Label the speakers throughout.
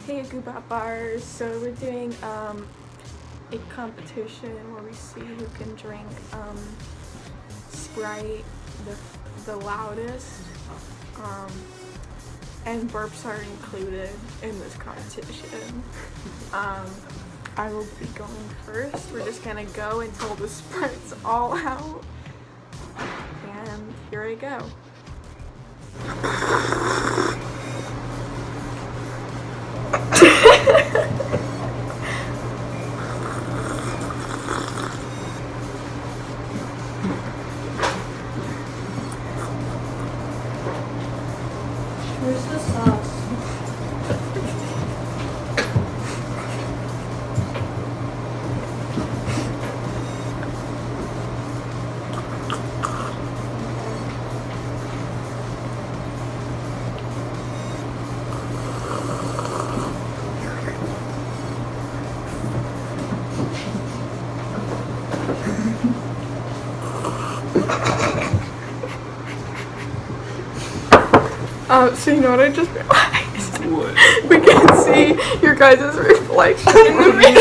Speaker 1: Hey Goobot Bars, so we're doing a competition where we see who can drink Sprite the loudest, and burps are included in this competition. I will be going first. We're just gonna go until the Sprite's all out, and here I go.
Speaker 2: Where's the sauce?
Speaker 1: So you know what I just realized?
Speaker 3: What?
Speaker 1: We can see your guys' reflection in the mirror.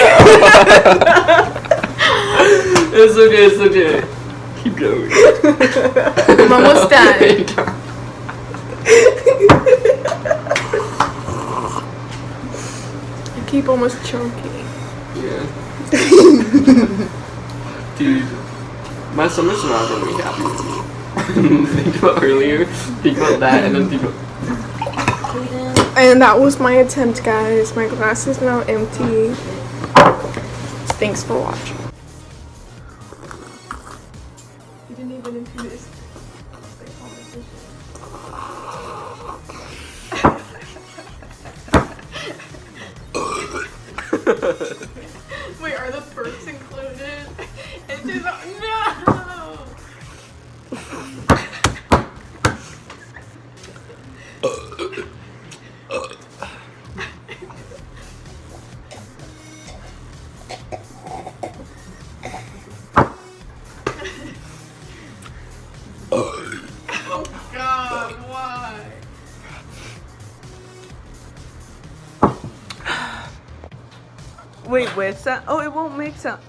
Speaker 3: It's okay, it's okay. Keep going.
Speaker 1: I'm almost done. I keep almost choking.
Speaker 3: Yeah. Dude, my stomach's not gonna be happy with me. Think about earlier, think about that, and then think about...
Speaker 1: And that was my attempt, guys. My glass is now empty. Thanks for watching. You didn't even introduce the competition. Wait, are the burps included? It just no. Oh God, why?
Speaker 2: Wait, where's that? Oh, it won't make sound.